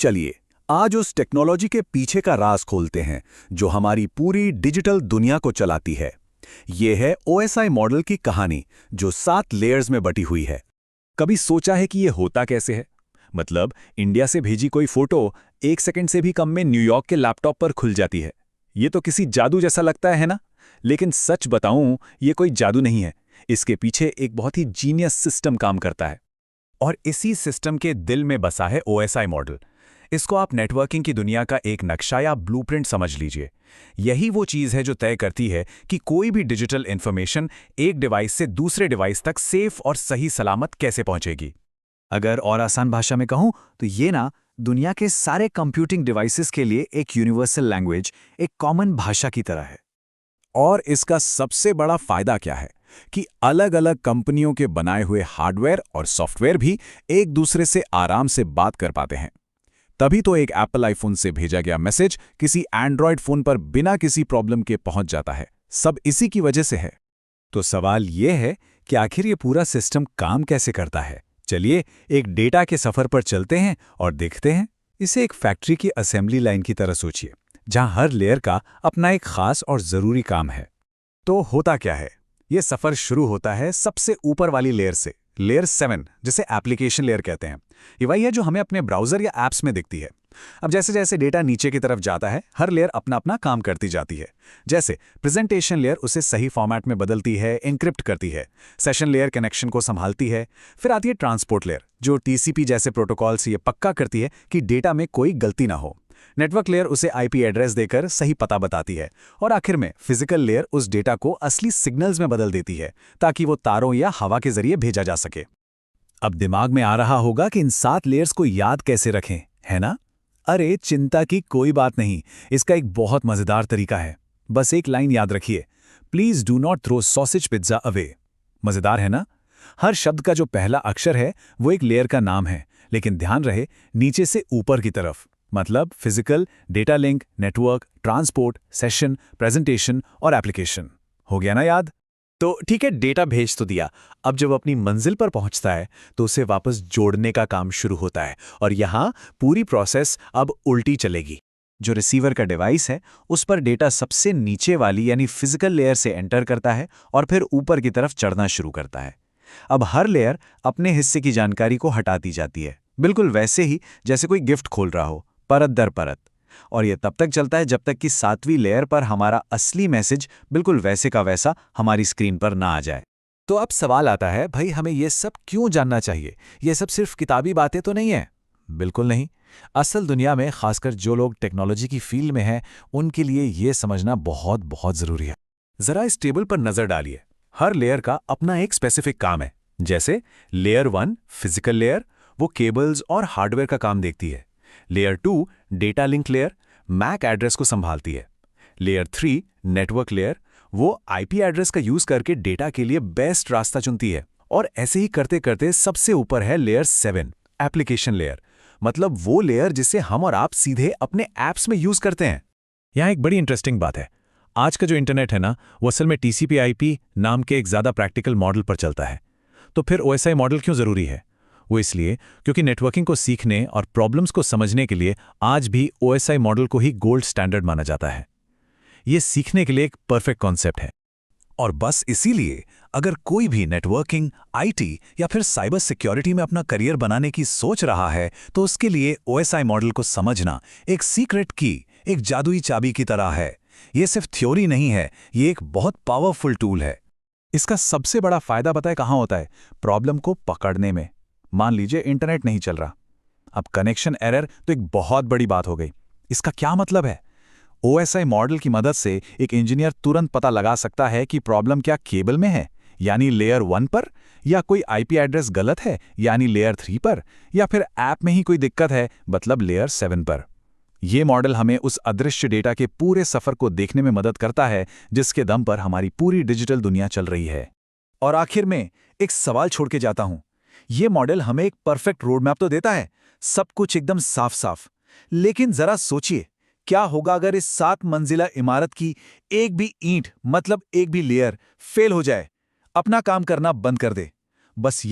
चलिए आज उस टेक्नोलॉजी के पीछे का राज खोलते हैं जो हमारी पूरी डिजिटल दुनिया को चलाती है। ये है OSI मॉडल की कहानी जो 7 लेयर्स में बटी हुई है। कभी सोचा है कि ये होता कैसे है? मतलब इंडिया से भेजी कोई फोटो 1 सेकंड से भी कम में न्यूयॉर्क के लैपटॉप पर खुल जाती है। ये तो किसी जादू जैसा लगता है ना? लेकिन सच बताऊं, ये कोई जादू नहीं है। इसके पीछे एक बहुत ही जीनियस सिस्टम काम करता है। और इसी सिस्टम के दिल में बसा है OSI मॉडल। इसको आप नेटवर्किंग की दुनिया का एक नक्शा या ब्लूप्रिंट समझ लीजिए। यही वो चीज़ है जो तय करती है कि कोई भी डिजिटल इंफॉर्मेशन एक डिवाइस से दूसरे डिवाइस तक सेफ और सही सलामत कैसे पहुंचेगी। अगर और आसान भाषा में कहूं तो ये ना दुनिया के सारे कंप्यूटिंग डिवाइसेस के लिए एक यूनिवर्सल लैंग्वेज, एक कॉमन भाषा की तरह है। और इसका सबसे बड़ा फायदा क्या है कि अलग-अलग कंपनियों के बनाए हुए हार्डवेयर और सॉफ्टवेयर भी एक दूसरे से आराम से बात कर पाते हैं। तभी तो एक एप्पल आईफोन से भेजा गया मैसेज किसी एंड्रॉयड फोन पर बिना किसी प्रॉब्लम के पहुंच जाता है। सब इसी की वजह से है। तो सवाल यह है कि आखिर ये पूरा सिस्टम काम कैसे करता है। चलिए एक डेटा के सफर पर चलते हैं और देखते हैं। इसे एक फैक्ट्री की असेंबली लाइन की तरह सोचिए, जहां हर लेयर का अपना एक खास और जरूरी काम है। तो होता क्या है? ये सफर शुरू होता है सबसे ऊपर वाली लेयर से, लेयर 7, जिसे एप्लीकेशन लेयर कहते हैं। ये वही है जो हमें अपने ब्राउजर या ऐप्स में दिखती है। अब जैसे जैसे डेटा नीचे की तरफ जाता है, हर लेयर अपना अपना काम करती जाती है। जैसे प्रेजेंटेशन लेयर उसे सही फॉर्मेट में बदलती है, एन्क्रिप्ट करती है। सेशन लेयर कनेक्शन को संभालती है। फिर आती है ट्रांसपोर्ट लेयर, जो TCP जैसे प्रोटोकॉल से ये पक्का करती है कि डेटा में कोई गलती ना हो। नेटवर्क लेयर उसे IP एड्रेस देकर सही पता बताती है। और आखिर में फिजिकल लेयर उस डेटा को असली सिग्नल्स में बदल देती है, ताकि वो तारों या हवा के जरिए भेजा जा सके। अब दिमाग में आ रहा होगा कि इन 7 लेयर्स को याद कैसे रखें, है ना? अरे चिंता की कोई बात नहीं, इसका एक बहुत मजेदार तरीका है। बस एक लाइन याद रखिए, please do not throw sausage pizza away. मजेदार है ना? हर शब्द का जो पहला अक्षर है वो एक लेयर का नाम है, लेकिन ध्यान रहे नीचे से ऊपर की तरफ। मतलब physical, data link, network, transport, session, presentation और एप्लीकेशन। हो गया ना याद? तो ठीक है, डेटा भेज तो दिया। अब जब अपनी मंजिल पर पहुंचता है तो उसे वापस जोड़ने का काम शुरू होता है। और यहां पूरी प्रोसेस अब उल्टी चलेगी। जो रिसीवर का डिवाइस है उस पर डेटा सबसे नीचे वाली यानी फिजिकल लेयर से एंटर करता है और फिर ऊपर की तरफ चढ़ना शुरू करता है। अब हर लेयर अपने हिस्से की जानकारी को हटाती जाती है, बिल्कुल वैसे ही जैसे कोई गिफ्ट खोल रहा हो, परत दर परत। और यह तब तक चलता है जब तक कि 7वीं लेयर पर हमारा असली मैसेज बिल्कुल वैसे का वैसा हमारी स्क्रीन पर ना आ जाए। तो अब सवाल आता है, भाई हमें यह सब क्यों जानना चाहिए? यह सब सिर्फ किताबी बातें तो नहीं है। बिल्कुल नहीं। असल दुनिया में, खासकर जो लोग टेक्नोलॉजी की फील्ड में हैं, उनके लिए यह समझना बहुत बहुत जरूरी है। जरा इस टेबल पर नजर डालिए। हर लेयर का अपना एक स्पेसिफिक काम है। जैसे लेयर 1 फिजिकल लेयर, वो केबल्स और हार्डवेयर का काम देखती है। Layer 2 data link layer, MAC address को संभालती है। लेयर 3 नेटवर्क लेयर, वो IP एड्रेस का यूज करके डेटा के लिए बेस्ट रास्ता चुनती है। और ऐसे ही करते करते सबसे ऊपर है लेयर 7 एप्लीकेशन लेयर, मतलब वो लेयर जिसे हम और आप सीधे अपने ऐप्स में यूज करते हैं। यहाँ एक बड़ी इंटरेस्टिंग बात है, आज का जो इंटरनेट है ना, वो असल में TCP/IP नाम के एक ज्यादा प्रैक्टिकल मॉडल पर चलता है। तो फिर OSI मॉडल क्यों जरूरी है? वो इसलिए क्योंकि नेटवर्किंग को सीखने और प्रॉब्लम्स को समझने के लिए आज भी OSI मॉडल को ही गोल्ड स्टैंडर्ड माना जाता है। ये सीखने के लिए एक परफेक्ट कॉन्सेप्ट है। और बस इसीलिए अगर कोई भी नेटवर्किंग, IT या फिर साइबर सिक्योरिटी में अपना करियर बनाने की सोच रहा है तो उसके लिए OSI मॉडल को समझना एक सीक्रेट की, एक जादुई चाबी की तरह है। ये सिर्फ थ्योरी नहीं है, ये एक बहुत पावरफुल टूल है। इसका सबसे बड़ा फायदा पता है कहाँ होता है? प्रॉब्लम को पकड़ने में। मान लीजिए इंटरनेट नहीं चल रहा, अब कनेक्शन एरर तो एक बहुत बड़ी बात हो गई। इसका क्या मतलब है? OSI मॉडल की मदद से एक इंजीनियर तुरंत पता लगा सकता है कि प्रॉब्लम क्या केबल में है, यानी लेयर 1 पर, या कोई IP एड्रेस गलत है, यानी लेयर 3 पर, या फिर ऐप में ही कोई दिक्कत है, मतलब लेयर 7 पर। यह मॉडल हमें उस अदृश्य डेटा के पूरे सफर को देखने में मदद करता है जिसके दम पर हमारी पूरी डिजिटल दुनिया चल रही है। और आखिर में एक सवाल छोड़ के जाता हूं। ये मॉडल हमें एक परफेक्ट रोड मैप तो देता है, सब कुछ एकदम साफ साफ। लेकिन जरा सोचिए, क्या होगा अगर इस 7 मंजिला इमारत की एक भी ईंट, मतलब एक भी लेयर फेल हो जाए, अपना काम करना बंद कर दे? बस